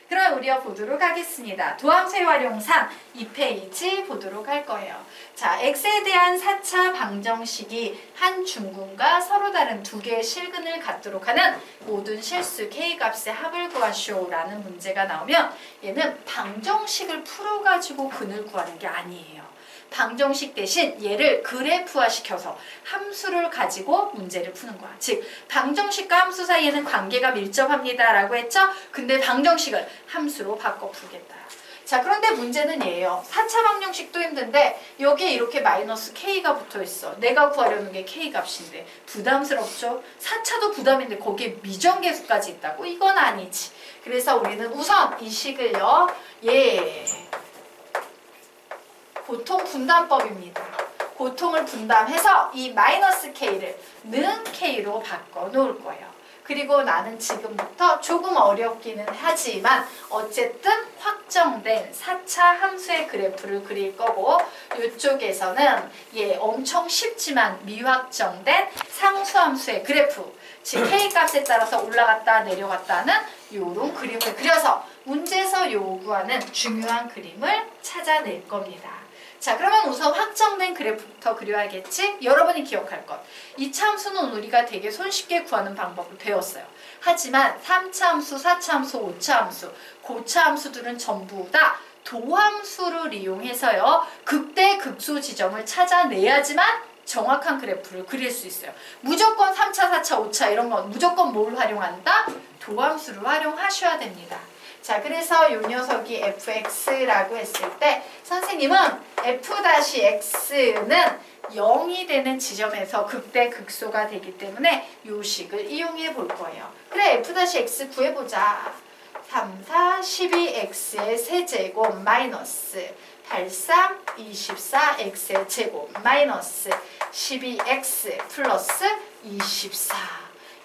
그럼 우리가 보도록 하겠습니다. 도함수의 활용상 2페이지 보도록 할 거예요. 자, x에 대한 4차 방정식이 한 중근과 서로 다른 두 개의 실근을 갖도록 하는 모든 실수 k값의 합을 구하시오라는 문제가 나오면 얘는 방정식을 풀어가지고 근을 구하는 게 아니에요. 방정식 대신 얘를 그래프화 시켜서 함수를 가지고 문제를 푸는 거야. 즉 방정식과 함수 사이에는 관계가 밀접합니다 라고 했죠? 근데 방정식을 함수로 바꿔 풀겠다. 자, 그런데 문제는 얘예요. 4차 방정식도 힘든데 여기에 이렇게 마이너스 k가 붙어 있어. 내가 구하려는 게 k 값인데 부담스럽죠? 4차도 부담인데 거기에 미정계수까지 있다고? 이건 아니지. 그래서 우리는 우선 이 식을요. 고통 분담법입니다. 고통을 분담해서 이 마이너스 k를 는 k로 바꿔 놓을 거예요. 그리고 나는 지금부터 조금 어렵기는 하지만 어쨌든 확정된 4차 함수의 그래프를 그릴 거고 이쪽에서는 엄청 쉽지만 미확정된 상수함수의 그래프, 즉 k값에 따라서 올라갔다 내려갔다 하는 이런 그림을 그려서 문제에서 요구하는 중요한 그림을 찾아낼 겁니다. 자, 그러면 우선 확정된 그래프부터 그려야겠지? 여러분이 기억할 것. 2차 함수는 우리가 되게 손쉽게 구하는 방법을 배웠어요. 하지만 3차 함수, 4차 함수, 5차 함수, 고차 함수들은 전부 다 도함수를 이용해서요. 극대 극소 지점을 찾아내야지만 정확한 그래프를 그릴 수 있어요. 무조건 3차, 4차, 5차 이런 건 무조건 뭘 활용한다? 도함수를 활용하셔야 됩니다. 자, 그래서 이 녀석이 fx라고 했을 때 선생님은 f-x는 0이 되는 지점에서 극대 극소가 되기 때문에 이 식을 이용해 볼 거예요. 그래, f-x 구해보자. 3, 4, 12x의 세제곱 마이너스 8, 3, 24 x의 제곱 마이너스 12x 플러스 24.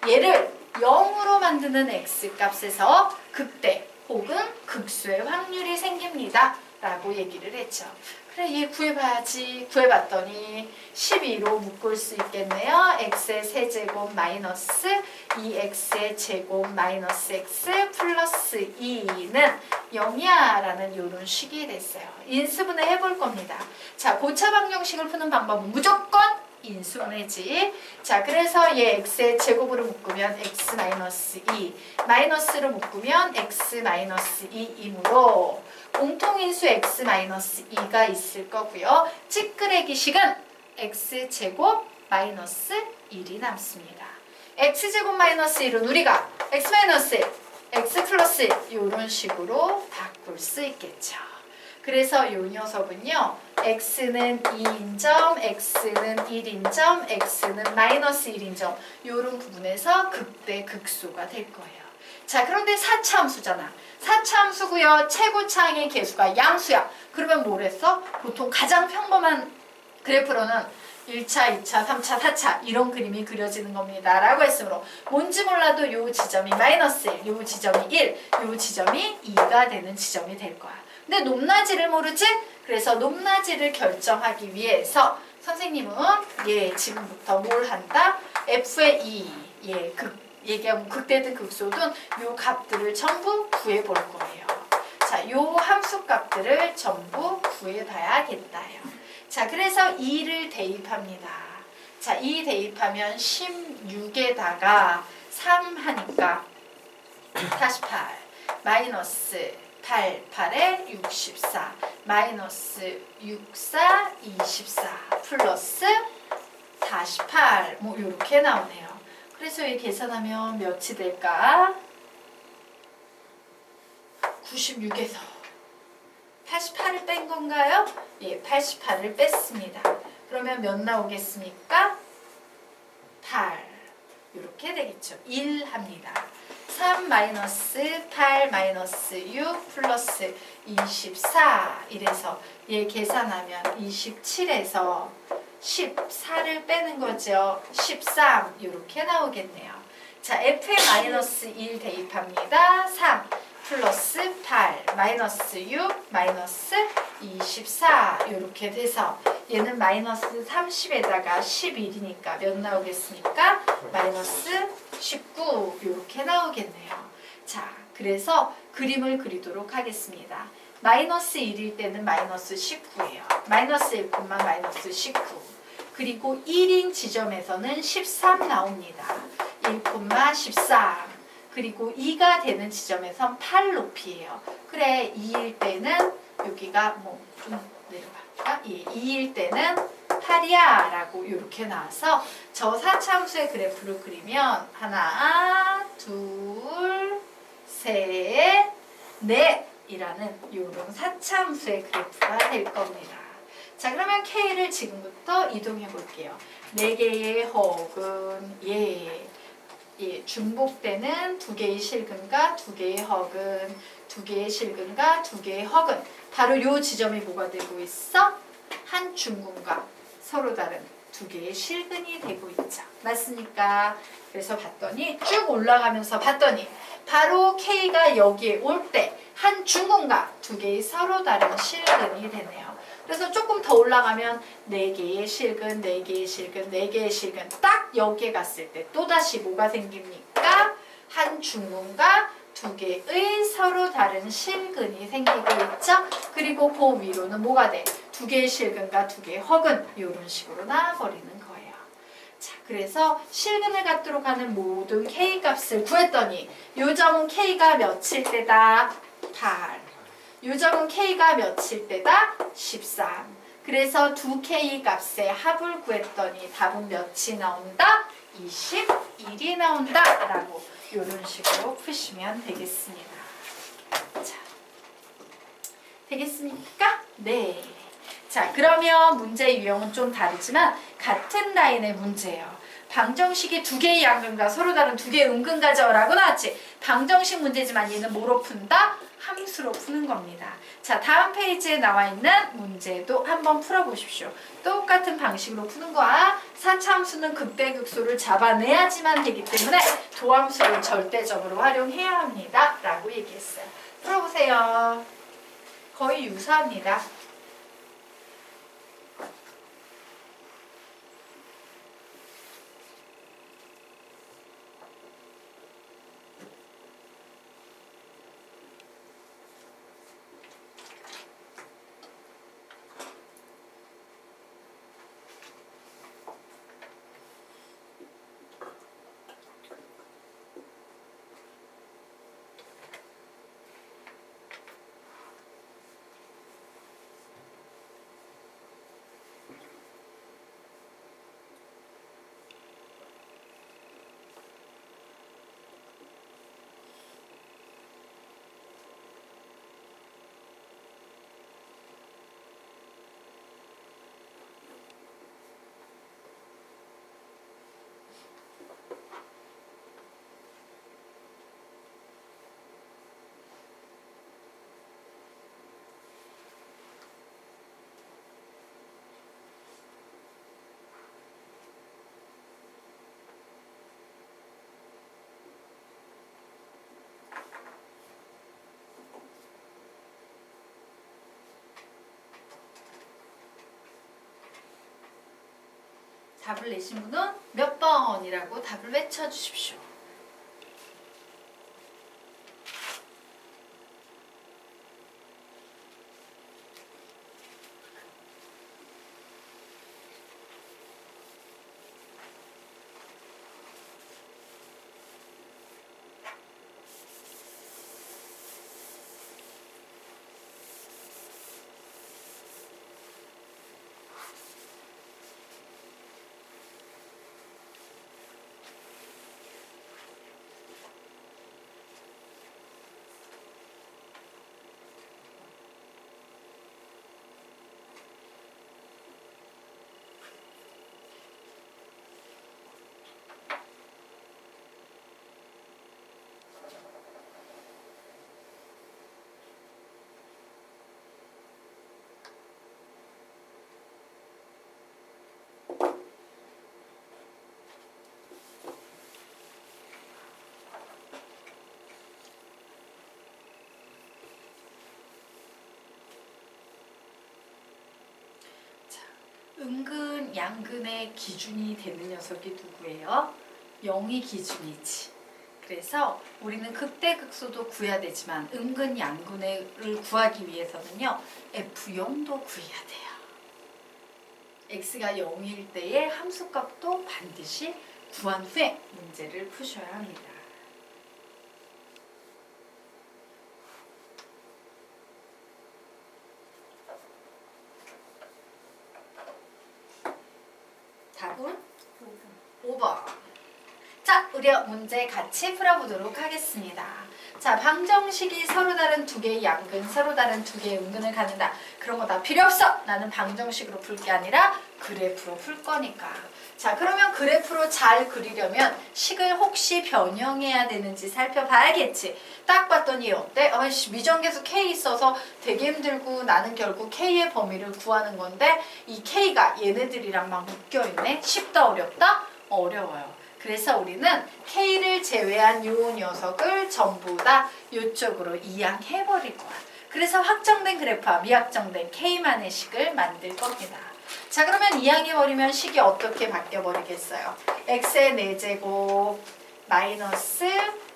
얘를 0으로 만드는 x값에서 극대 혹은 극수의 확률이 생깁니다 라고 얘기를 했죠. 그래, 얘 구해봐야지. 구해봤더니 12로 묶을 수 있겠네요. x의 세제곱 마이너스 2x의 제곱 마이너스 x 플러스 2는 0이야 라는 이런 식이 됐어요. 인수분해 해볼 겁니다. 자, 고차 방정식을 푸는 방법은 무조건 인수분해지. 자, 그래서 얘 x의 제곱으로 묶으면 x 마이너스 2, 마이너스로 묶으면 x 마이너스 2이므로 공통인수 x 마이너스 2가 있을 거고요. 찌끄레기식은 x 제곱 마이너스 1이 남습니다. x 제곱 마이너스 1은 우리가 x 마이너스 1, x 플러스 1 이런 식으로 바꿀 수 있겠죠. 그래서 이 녀석은요. x는 2인점, x는 1인점, x는 마이너스 1인점 이런 부분에서 극대 극소가 될 거예요. 자, 그런데 4차 함수잖아. 4차 함수고요. 최고차항의 개수가 양수야. 그러면 뭘 했어? 보통 가장 평범한 그래프로는 1차, 2차, 3차, 4차 이런 그림이 그려지는 겁니다. 라고 했으므로 뭔지 몰라도 요 지점이 마이너스 1, 요 지점이 1, 요 지점이 2가 되는 지점이 될 거야. 근데 높낮이를 모르지? 그래서 높낮이를 결정하기 위해서 선생님은 지금부터 뭘 한다? f의 2, 얘기하면 극대든 극소든 요 값들을 전부 구해볼 거예요. 자, 요 함수 값들을 전부 구해봐야겠다요. 자, 그래서 2를 대입합니다. 자, 2 대입하면 16에다가 3 하니까 48 마이너스 8, 8에 64 마이너스 64, 24 플러스 48 뭐 이렇게 나오네요. 그래서 이 계산하면 몇이 될까? 96에서 88을 뺀 건가요? 예, 88을 뺐습니다. 그러면 몇 나오겠습니까? 8 이렇게 되겠죠. 1 합니다. 3 마이너스 8 마이너스 6 플러스 24 이래서 얘 계산하면 27에서 14를 빼는 거죠. 13 이렇게 나오겠네요. 자, f에 마이너스 1 대입합니다. 3 플러스 8 마이너스 6 마이너스 24 이렇게 돼서 얘는 마이너스 30에다가 11이니까 몇 나오겠습니까? 마이너스 19 이렇게 나오겠네요. 자, 그래서 그림을 그리도록 하겠습니다. 마이너스 1일 때는 마이너스 19예요. 마이너스 1, 마이너스 19. 그리고 1인 지점에서는 13 나옵니다. 1, 13. 그리고 2가 되는 지점에선 8 높이에요. 그래, 2일 때는 여기가 좀 내려갈까? 2일 때는 8이야 라고 이렇게 나와서 저 4차함수의 그래프를 그리면 하나, 둘, 셋, 넷 이라는 이런 4차함수의 그래프가 될 겁니다. 자, 그러면 K를 지금부터 이동해 볼게요. 4개의 허근, 중복되는 2개의 실근과 2개의 허근, 2개의 실근과 2개의 허근. 바로 이 지점이 뭐가 되고 있어? 한 중근과 서로 다른 2개의 실근이 되고 있죠. 맞습니까? 그래서 봤더니 쭉 올라가면서 봤더니 바로 K가 여기에 올 때 한 중근과 2개의 서로 다른 실근이 되네요. 그래서 조금 더 올라가면 4개의 실근, 4개의 실근, 4개의 실근 딱 여기에 갔을 때 또다시 뭐가 생깁니까? 한 중근과 2개의 서로 다른 실근이 생기고 있죠. 그리고 그 위로는 뭐가 돼? 2개의 실근과 2개의 허근 이런 식으로 나와버리는 거예요. 자, 그래서 실근을 갖도록 하는 모든 K 값을 구했더니 요 점은 K가 몇일 때다? 8. 요 점은 K가 몇일 때다? 13. 그래서 두 K 값의 합을 구했더니 답은 몇이 나온다? 21이 나온다 라고 이런 식으로 푸시면 되겠습니다. 자, 되겠습니까? 네. 자, 그러면 문제 유형은 좀 다르지만 같은 라인의 문제예요. 방정식이 2개의 양근과 서로 다른 2개의 음근가져라고 나왔지. 방정식 문제지만 얘는 뭐로 푼다? 함수로 푸는 겁니다. 자, 다음 페이지에 나와 있는 문제도 한번 풀어보십시오. 똑같은 방식으로 푸는 거야. 4차함수는 극대극소를 잡아내야지만 되기 때문에 도함수를 절대적으로 활용해야 합니다. 라고 얘기했어요. 풀어보세요. 거의 유사합니다. 답을 내신 분은 몇 번이라고 답을 외쳐주십시오. 음근, 양근의 기준이 되는 녀석이 누구예요? 0이 기준이지. 그래서 우리는 극대극소도 구해야 되지만 은근 양근을 구하기 위해서는요. F0도 구해야 돼요. x가 0일 때의 함수값도 반드시 구한 후에 문제를 푸셔야 합니다. 답은 5번. 자, 우리 문제 같이 풀어보도록 하겠습니다. 자, 방정식이 서로 다른 두 개의 양근, 서로 다른 두 개의 은근을 갖는다. 그런 거 다 필요 없어. 나는 방정식으로 풀 게 아니라 그래프로 풀 거니까. 자, 그러면 그래프로 잘 그리려면 식을 혹시 변형해야 되는지 살펴봐야겠지. 딱 봤더니 어때? 미정계수 K 있어서 되게 힘들고 나는 결국 K의 범위를 구하는 건데 이 K가 얘네들이랑 막 묶여있네. 쉽다 어렵다? 어려워요. 그래서 우리는 K를 제외한 요 녀석을 전부 다 이쪽으로 이양해버릴 거야. 그래서 확정된 그래프와 미확정된 K만의 식을 만들 겁니다. 자, 그러면 이양해버리면 식이 어떻게 바뀌어버리겠어요? x의 4제곱 마이너스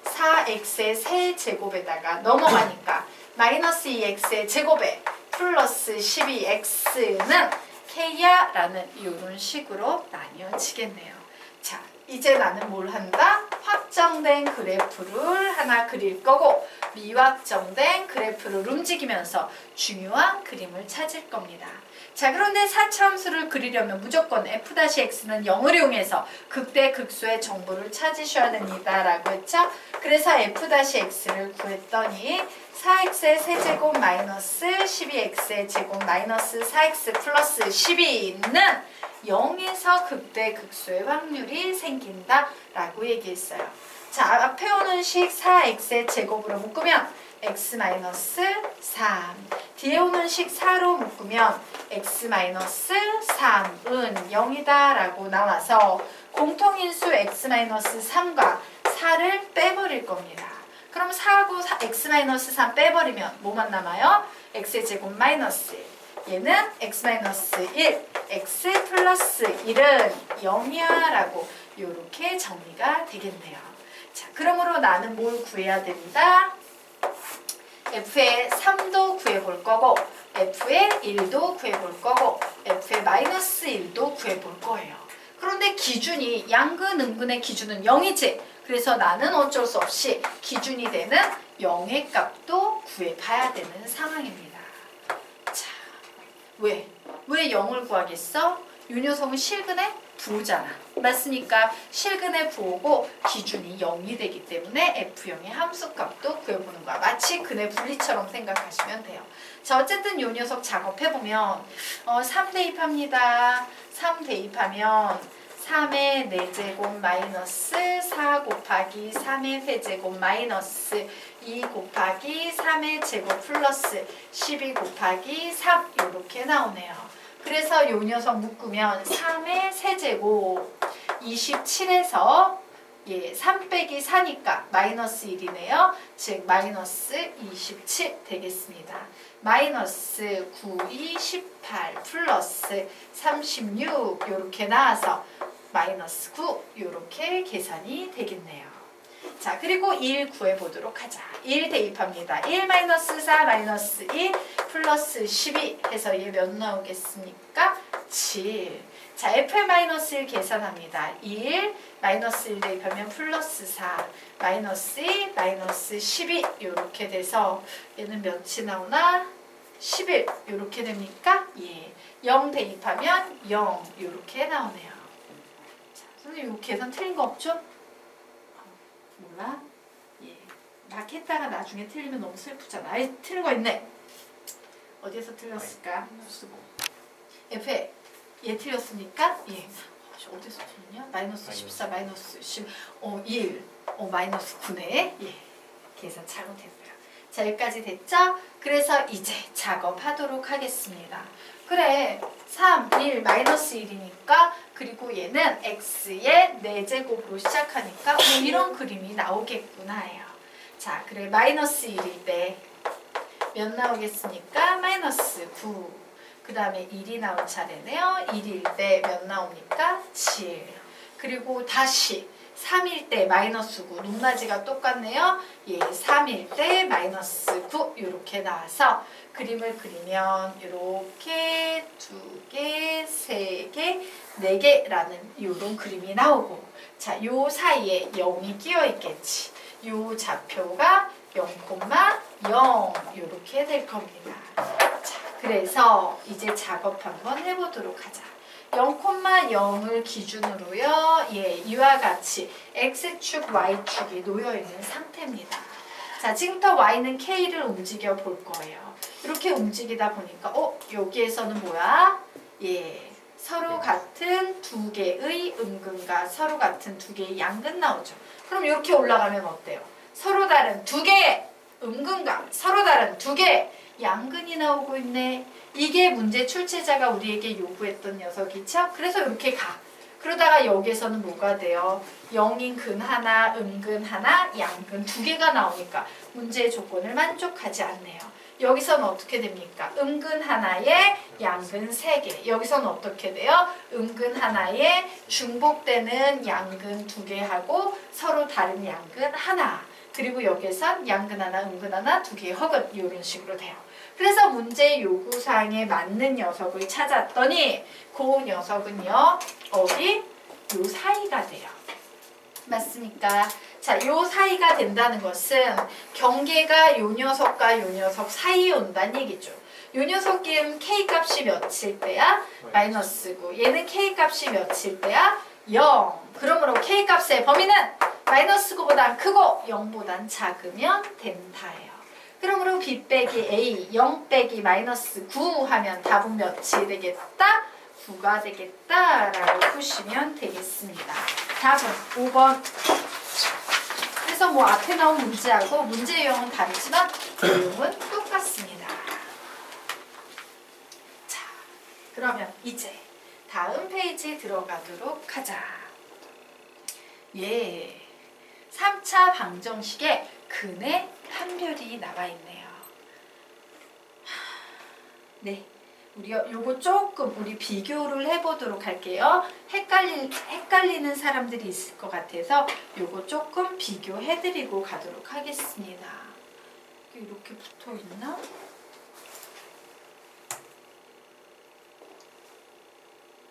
4x의 3제곱에다가 넘어가니까 마이너스 2x의 제곱에 플러스 12x는 k야 라는 이런 식으로 나뉘어지겠네요. 자, 이제 나는 뭘 한다? 확정된 그래프를 하나 그릴 거고 미확정된 그래프를 움직이면서 중요한 그림을 찾을 겁니다. 자, 그런데 4차 함수를 그리려면 무조건 f-x는 0을 이용해서 극대극소의 정보를 찾으셔야 됩니다. 라고 했죠? 그래서 f-x를 구했더니 4x의 세제곱 마이너스 12x의 제곱 마이너스 4x 플러스 12는 0에서 극대극소의 확률이 생긴다 라고 얘기했어요. 자, 앞에 오는 식 4x의 제곱으로 묶으면 x-3 뒤에 오는 식 4로 묶으면 x-3은 0이다 라고 나와서 공통인수 x-3과 4를 빼버릴 겁니다. 그럼 4하고 x-3 빼버리면 뭐만 남아요? x의 제곱 마이너스 얘는 x-1, x 플러스 1은 0이야 라고 이렇게 정리가 되겠네요. 자, 그러므로 나는 뭘 구해야 된다? f의 3도 구해볼 거고 f의 1도 구해볼 거고 f의 마이너스 1도 구해볼 거예요. 그런데 기준이 양근, 은근의 기준은 0이지. 그래서 나는 어쩔 수 없이 기준이 되는 0의 값도 구해봐야 되는 상황입니다. 자, 왜 0을 구하겠어? 이 녀석은 실근의 부호잖아. 맞습니까? 실근의 부호고 기준이 0이 되기 때문에 F0의 함수값도 구해보는 거야. 마치 근의 분리처럼 생각하시면 돼요. 자, 어쨌든 이 녀석 작업해보면 3 대입합니다. 3 대입하면 3의 4제곱 마이너스 4 곱하기 3의 세제곱 마이너스 2 곱하기 3의 제곱 플러스 12 곱하기 3 이렇게 나오네요. 그래서 이 녀석 묶으면 3의 세제곱 27에서 3 빼기 4니까 마이너스 1이네요. 즉 마이너스 27 되겠습니다. 마이너스 9, 2, 18 플러스 36 이렇게 나와서 마이너스 9 이렇게 계산이 되겠네요. 자, 그리고 1 구해보도록 하자. 1 대입합니다. 1 마이너스 4 마이너스 2 플러스 12 해서 얘 몇 나오겠습니까? 7. 자, F의 마이너스 1 계산합니다. 1 마이너스 1 대입하면 플러스 4 마이너스 2 마이너스 12 이렇게 돼서 얘는 몇이 나오나? 11 이렇게 됩니까? 예. 0 대입하면 0 이렇게 나오네요. 자, 선생님 이거 계산 틀린 거 없죠? 몰라? 예. 막 했다가 나중에 틀리면 너무 슬프잖아. 아이, 틀린 거 있네. 어디에서 틀렸을까? F에 얘 틀렸습니까? 예. 어디서 틀렸냐? 마이너스 14 마이너스 10 1 마이너스 9네. 예. 계산 잘못했고요. 자, 여기까지 됐죠? 그래서 이제 작업하도록 하겠습니다. 그래, 3, 1, 마이너스 1이니까 그리고 얘는 x의 4제곱으로 시작하니까 이런 그림이 나오겠구나요. 자, 그래, 마이너스 1일 때 몇 나오겠습니까? 마이너스 9. 그 다음에 1이 나올 차례네요. 1일 때 몇 나옵니까? 7. 그리고 다시 3일 때 마이너스 9. 높낮이가 똑같네요. 예, 3일 때 마이너스 9 이렇게 나와서 그림을 그리면 이렇게 2개, 3개, 4개라는 이런 그림이 나오고 자, 요 사이에 0이 끼어 있겠지. 요 좌표가 0,0 이렇게 될 겁니다. 자, 그래서 이제 작업 한번 해보도록 하자. 0,0을 기준으로요. 예, 이와 같이 x축, y축이 놓여있는 상태입니다. 자, 지금부터 y는 k를 움직여 볼 거예요. 이렇게 움직이다 보니까 여기에서는 뭐야? 예, 서로 같은 두 개의 음근과 서로 같은 두 개의 양근 나오죠. 그럼 이렇게 올라가면 어때요? 서로 다른 두 개의 음근과 서로 다른 두 개의 양근이 나오고 있네. 이게 문제 출제자가 우리에게 요구했던 녀석이죠. 그래서 이렇게 가. 그러다가 여기에서는 뭐가 돼요? 0인 근 하나, 음근 하나, 양근 두 개가 나오니까 문제의 조건을 만족하지 않네요. 여기서는 어떻게 됩니까? 음근 하나에 양근 3개. 여기서는 어떻게 돼요? 음근 하나에 중복되는 양근 2개하고 서로 다른 양근 하나. 그리고 여기선 양근 하나, 음근 하나, 2개의 허근 이런 식으로 돼요. 그래서 문제 요구사항에 맞는 녀석을 찾았더니 그 녀석은요. 어디? 요 사이가 돼요. 맞습니까? 자, 요 사이가 된다는 것은 경계가 요 녀석과 요 녀석 사이에 온다는 얘기죠. 요 녀석은 K값이 몇일 때야? 마이너스 9. 얘는 K값이 몇일 때야? 0. 그러므로 K값의 범위는 마이너스 9보단 크고 0보단 작으면 된다예요. 그러므로 B 빼기 A, 0 빼기 마이너스 9 하면 답은 몇이 되겠다? 9가 되겠다라고 푸시면 되겠습니다. 답은 5번. 그래서 뭐 앞에 나온 문제하고 문제 유형은 다르지만 내용은 똑같습니다. 자, 그러면 이제 다음 페이지에 들어가도록 하자. 예, 3차 방정식에 근의 판별이 나와 있네요. 네. 요거 조금 우리 비교를 해보도록 할게요. 헷갈리는 사람들이 있을 것 같아서 요거 조금 비교해드리고 가도록 하겠습니다. 이렇게 붙어 있나?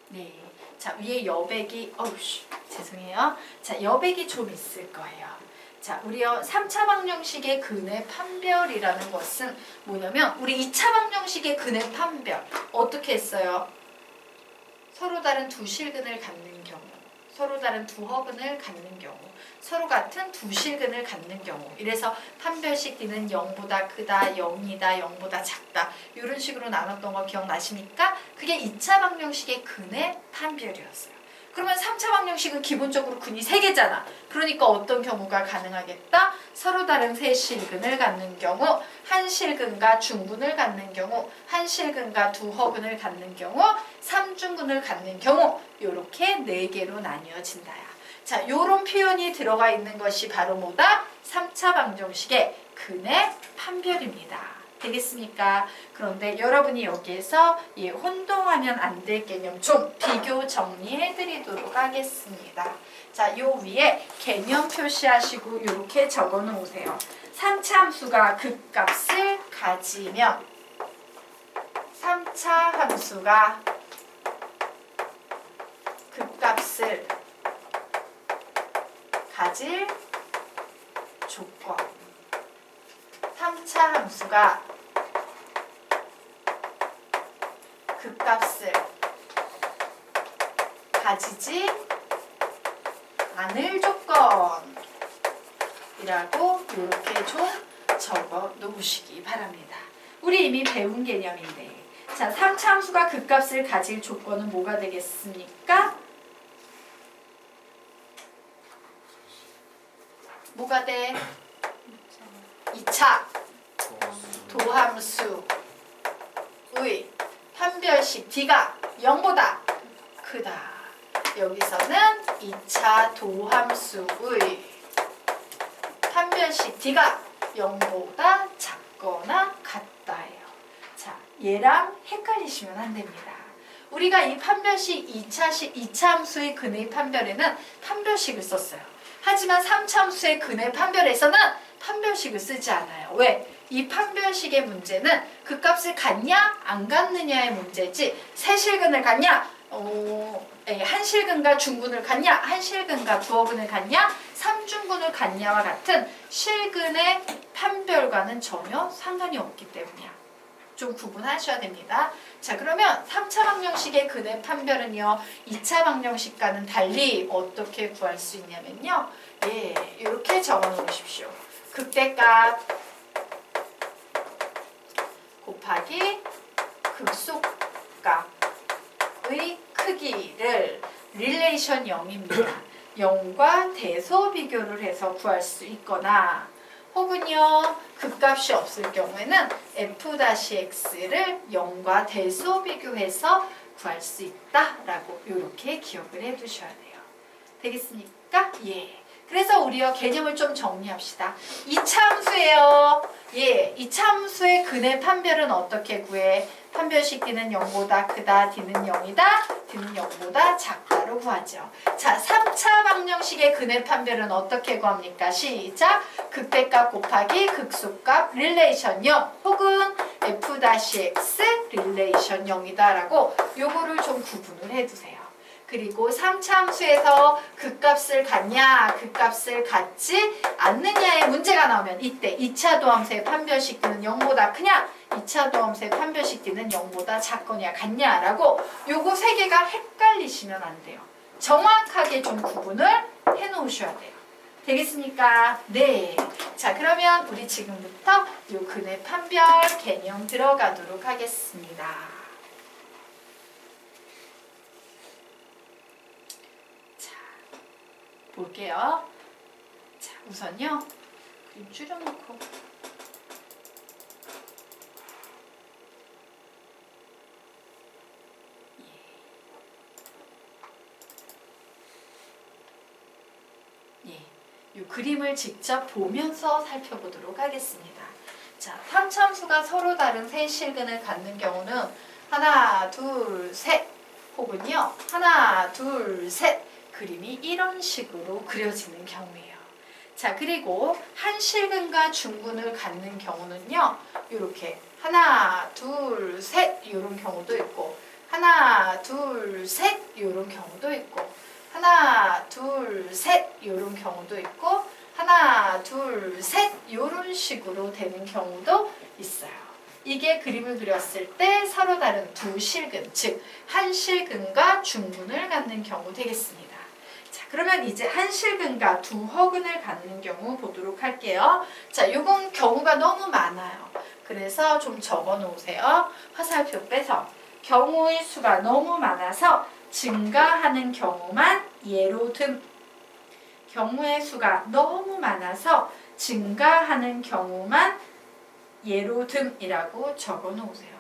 네. 자, 위에 여백이, 죄송해요. 자, 여백이 좀 있을 거예요. 자, 우리요 3차 방정식의 근의 판별이라는 것은 뭐냐면 우리 2차 방정식의 근의 판별 어떻게 했어요? 서로 다른 두 실근을 갖는 경우, 서로 다른 두 허근을 갖는 경우, 서로 같은 두 실근을 갖는 경우 이래서 판별식 D는 0보다 크다, 0이다, 0보다 작다 이런 식으로 나눴던 거 기억나십니까? 그게 2차 방정식의 근의 판별이었어요. 그러면 3차 방정식은 기본적으로 근이 3개잖아. 그러니까 어떤 경우가 가능하겠다? 서로 다른 세 실근을 갖는 경우, 한 실근과 중근을 갖는 경우, 한 실근과 두 허근을 갖는 경우, 3중근을 갖는 경우 이렇게 4개로 나뉘어진다야. 자, 요런 표현이 들어가 있는 것이 바로 뭐다? 3차 방정식의 근의 판별입니다. 되겠습니까? 그런데 여러분이 여기에서 혼동하면 안 될 개념 좀 비교 정리해 드리도록 하겠습니다. 자, 요 위에 개념 표시하시고 이렇게 적어 놓으세요. 3차 함수가 극값을 가지면 3차 함수가 극값을 가질 조건 3차 함수가 극값을 가지지 않을 조건이라고 이렇게 좀 적어 놓으시기 바랍니다. 우리 이미 배운 개념인데 자, 3차 함수가 극값을 가질 조건은 뭐가 되겠습니까? 뭐가 돼? 2차 도함수의 판별식 D가 0보다 크다. 여기서는 2차 도함수의 판별식 D가 0보다 작거나 같다예요. 자, 얘랑 헷갈리시면 안 됩니다. 우리가 이 판별식 2차 함수의 근의 판별에는 판별식을 썼어요. 하지만 3차함수의 근의 판별에서는 판별식을 쓰지 않아요. 왜? 이 판별식의 문제는 그 값을 갖냐 안 갖느냐의 문제지 세실근을 갖냐 한실근과 중근을 갖냐 한실근과 두어근을 갖냐 삼중근을 갖냐와 같은 실근의 판별과는 전혀 상관이 없기 때문이야. 좀 구분하셔야 됩니다. 자, 그러면 3차 방정식의 근의 판별은요 2차 방정식과는 달리 어떻게 구할 수 있냐면요 예, 이렇게 적어 놓으십시오. 극대값 곱하기 극속값의 크기를 릴레이션 0입니다. 0과 대소 비교를 해서 구할 수 있거나 혹은요 극값이 없을 경우에는 f-x를 0과 대소 비교해서 구할 수 있다라고 이렇게 기억을 해 두셔야 돼요. 되겠습니까? 예. 그래서 우리요 개념을 좀 정리합시다. 2차 함수예요. 예, 2차 함수의 근의 판별은 어떻게 구해? 판별식 D는 0보다 크다, D는 0이다, D는 0보다 작다로 구하죠. 자, 3차 방정식의 근의 판별은 어떻게 구합니까? 시작! 극대값 곱하기 극속값 릴레이션 0 혹은 f-x 릴레이션 0이다 라고 요거를 좀 구분을 해두세요. 그리고 3차 함수에서 극값을 갖냐, 극값을 갖지 않느냐의 문제가 나오면 이때 2차 도함수의 판별식 D는 0보다 크냐, 2차 도함수의 판별식 D는 0보다 작거냐, 같냐라고 요거 세 개가 헷갈리시면 안 돼요. 정확하게 좀 구분을 해놓으셔야 돼요. 되겠습니까? 네. 자, 그러면 우리 지금부터 요 근의 판별 개념 들어가도록 하겠습니다. 볼게요. 자, 우선요. 그림 줄여놓고. 예. 이 그림을 직접 보면서 살펴보도록 하겠습니다. 자, 3참수가 서로 다른 세 실근을 갖는 경우는 하나, 둘, 셋 혹은요. 하나, 둘, 셋 그림이 이런 식으로 그려지는 경우예요. 자, 그리고 한실근과 중근을 갖는 경우는요. 이렇게 하나, 둘, 셋 이런 경우도 있고 하나, 둘, 셋 이런 경우도 있고 하나, 둘, 셋 이런 경우도 있고 하나, 둘, 셋 이런 식으로 되는 경우도 있어요. 이게 그림을 그렸을 때 서로 다른 두 실근, 즉 한실근과 중근을 갖는 경우 되겠습니다. 자, 그러면 이제 한실근과 두 허근을 갖는 경우 보도록 할게요. 자, 요건 경우가 너무 많아요. 그래서 좀 적어 놓으세요. 화살표 빼서 경우의 수가 너무 많아서 증가하는 경우만 예로 든 경우의 수가 너무 많아서 증가하는 경우만 예로 듬이라고 적어 놓으세요.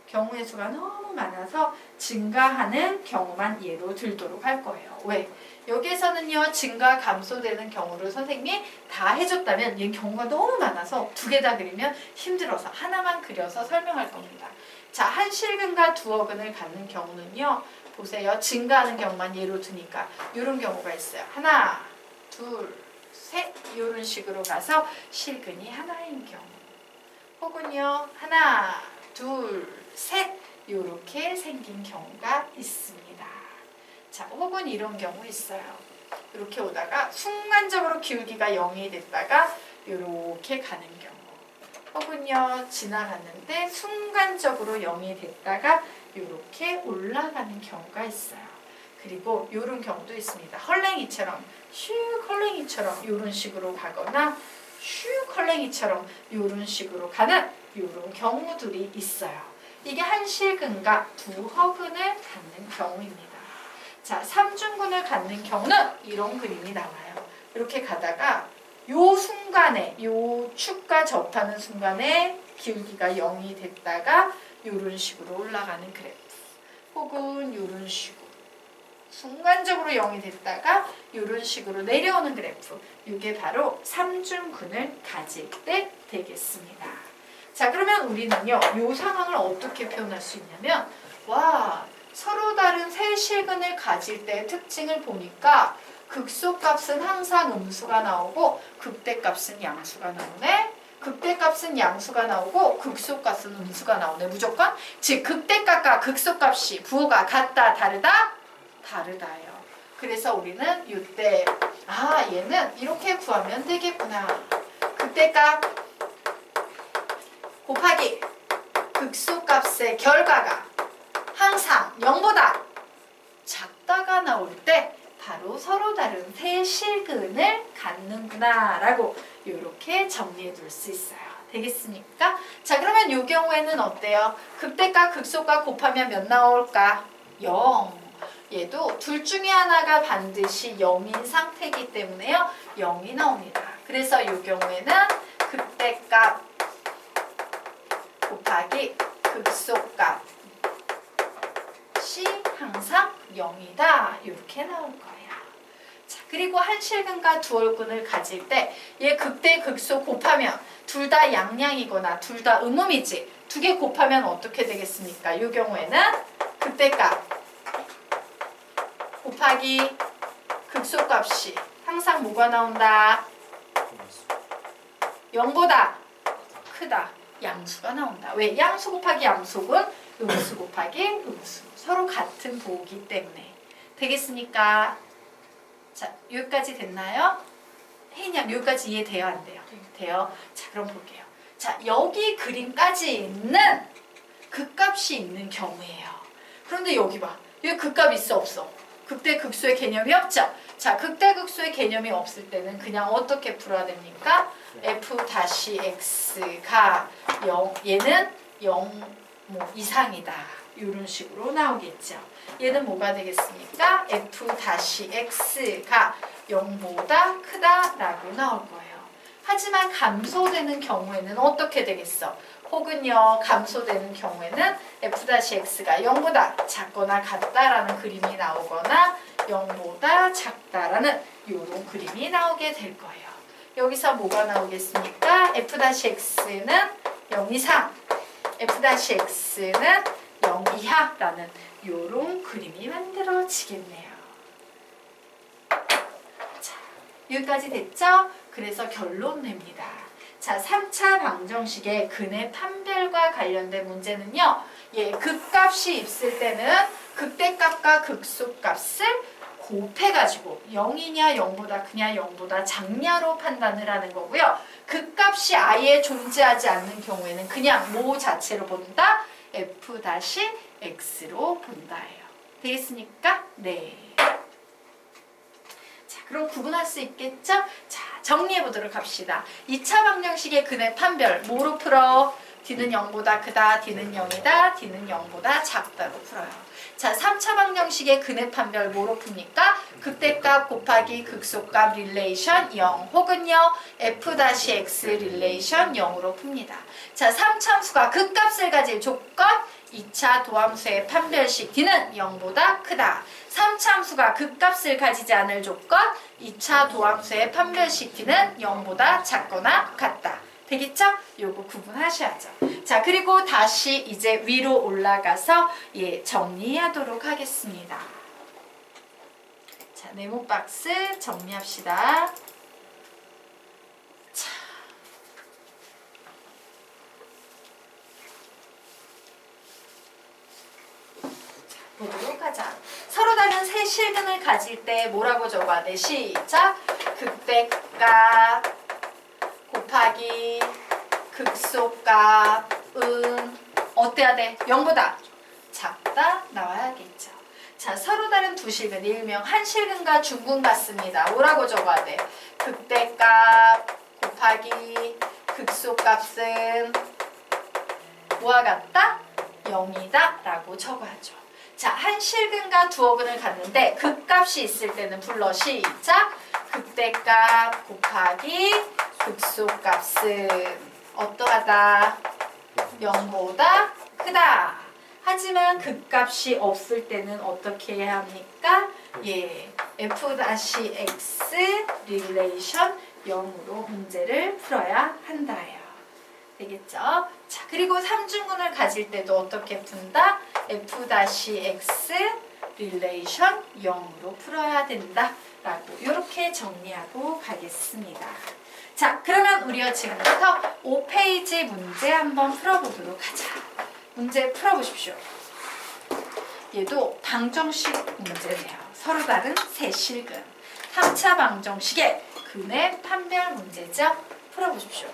경우의 수가 너무 많아서 증가하는 경우만 예로 들도록 할 거예요. 왜? 여기에서는요 증가 감소되는 경우를 선생님이 다 해줬다면 얘 경우가 너무 많아서 두 개 다 그리면 힘들어서 하나만 그려서 설명할 겁니다. 자, 한실근과 두어근을 갖는 경우는요 보세요. 증가하는 경우만 예로 두니까 이런 경우가 있어요. 하나, 둘, 셋 이런 식으로 가서 실근이 하나인 경우 혹은요 하나, 둘, 셋 이렇게 생긴 경우가 있습니다. 자, 혹은 이런 경우 있어요. 이렇게 오다가 순간적으로 기울기가 0이 됐다가 이렇게 가는 경우 혹은요 지나갔는데 순간적으로 0이 됐다가 이렇게 올라가는 경우가 있어요. 그리고 이런 경우도 있습니다. 헐랭이처럼 슉 헐랭이처럼 이런 식으로 가거나 슉 헐랭이처럼 이런 식으로 가는 이런 경우들이 있어요. 이게 한실근과 두허근을 갖는 경우입니다. 자, 삼중근을 갖는 경우는 이런 그림이 나와요. 이렇게 가다가 요 순간에 요 축과 접하는 순간에 기울기가 0이 됐다가 이런 식으로 올라가는 그래프 혹은 이런 식으로 순간적으로 0이 됐다가 이런 식으로 내려오는 그래프 이게 바로 삼중근을 가질 때 되겠습니다. 자, 그러면 우리는요 이 상황을 어떻게 표현할 수 있냐면 와 서로 다른 세 실근을 가질 때의 특징을 보니까 극소값은 항상 음수가 나오고 극대값은 양수가 나오네. 극대값은 양수가 나오고 극소값은 음수가 나오네. 무조건. 즉 극대값과 극소값이 부호가 같다 다르다? 다르다요. 그래서 우리는 이때 얘는 이렇게 구하면 되겠구나. 극대값 곱하기 극소값의 결과가 항상 0보다 작다가 나올 때 바로 서로 다른 세 실근을 갖는구나 라고 이렇게 정리해 둘 수 있어요. 되겠습니까? 자, 그러면 이 경우에는 어때요? 극대값 극소값 곱하면 몇 나올까? 0. 얘도 둘 중에 하나가 반드시 0인 상태이기 때문에요. 0이 나옵니다. 그래서 이 경우에는 극대값 곱하기 극소값이 항상 0이다. 이렇게 나올 거예요. 자, 그리고 한실근과 두얼근을 가질 때 얘 극대 극소 곱하면 둘 다 양량이거나 둘 다 음음이지. 두 개 곱하면 어떻게 되겠습니까? 이 경우에는 극대값 곱하기 극소값이 항상 뭐가 나온다? 0보다 크다. 양수가 나온다. 왜? 양수 곱하기 양수는 음수 곱하기 음수. 서로 같은 부호이기 때문에. 되겠습니까? 자, 여기까지 됐나요? 혜인양 여기까지 이해돼요? 안 돼요? 돼요. 자, 그럼 볼게요. 자, 여기 그림까지는 극값이 있는 경우예요. 그런데 여기 봐. 여기 극값 있어 없어? 극대 극소의 개념이 없죠? 자, 극대 극소의 개념이 없을 때는 그냥 어떻게 풀어야 됩니까? f-x가 0, 얘는 0 이상이다. 이런 식으로 나오겠죠. 얘는 뭐가 되겠습니까? f-x가 0보다 크다라고 나올 거예요. 하지만 감소되는 경우에는 어떻게 되겠어? 혹은요, 감소되는 경우에는 f-x가 0보다 작거나 같다라는 그림이 나오거나 0보다 작다라는 이런 그림이 나오게 될 거예요. 여기서 뭐가 나오겠습니까? f-x는 0 이상, f-x는 0 이하라는 이런 그림이 만들어지겠네요. 자, 여기까지 됐죠? 그래서 결론 냅니다. 자, 3차 방정식의 근의 판별과 관련된 문제는요. 극값이 있을 때는 극대값과 극소값을 곱해가지고 0이냐 0보다 크냐 0보다 작냐로 판단을 하는 거고요. 극값이 아예 존재하지 않는 경우에는 그냥 뭐 자체로 본다? f-x로 본다예요. 되겠습니까? 네. 자, 그럼 구분할 수 있겠죠? 자, 정리해 보도록 합시다. 2차 방정식의 근의 판별 뭐로 풀어? D는 0보다 크다, D는 0이다, D는 0보다 작다로 풀어요. 자, 3차 방정식의 근의 판별 뭐로 풉니까? 극대값 곱하기 극소값 릴레이션 0 혹은요 f-x 릴레이션 0으로 풉니다. 자, 3참수가 극값을 가질 조건 2차 도함수의 판별식 D는 0보다 크다. 3참수가 극값을 가지지 않을 조건 2차 도함수의 판별식 D는 0보다 작거나 같다. 되겠죠? 요거 구분하셔야죠. 자, 그리고 다시 이제 위로 올라가서 정리하도록 하겠습니다. 자, 네모 박스 정리합시다. 자, 보도록 하자. 서로 다른 세 실근을 가질 때 뭐라고 적어야 돼? 시작! 극대값 곱하기 극소값은 어때야 돼? 0보다 작다 나와야겠죠. 자, 서로 다른 두 실근, 일명 한 실근과 중근 같습니다. 뭐라고 적어야 돼? 극대값 곱하기 극소값은 뭐와 같다? 0이다 라고 적어야죠. 자, 한 실근과 두어근을 갖는데 극값이 있을 때는 불러. 시작! 극대값 곱하기 극소값은 어떠하다? 0보다 크다. 하지만 극값이 없을 때는 어떻게 해야 합니까? f-x 릴레이션 0으로 문제를 풀어야 한다예요. 되겠죠? 자, 그리고 삼중근을 가질 때도 어떻게 푼다? f-x 릴레이션 0으로 풀어야 된다 라고 이렇게 정리하고 가겠습니다. 자, 그러면 우리가 지금부터 5페이지 문제 한번 풀어보도록 하자. 문제 풀어보십시오. 얘도 방정식 문제네요. 서로 다른 세 실근. 3차 방정식의 근의 판별 문제죠. 풀어보십시오.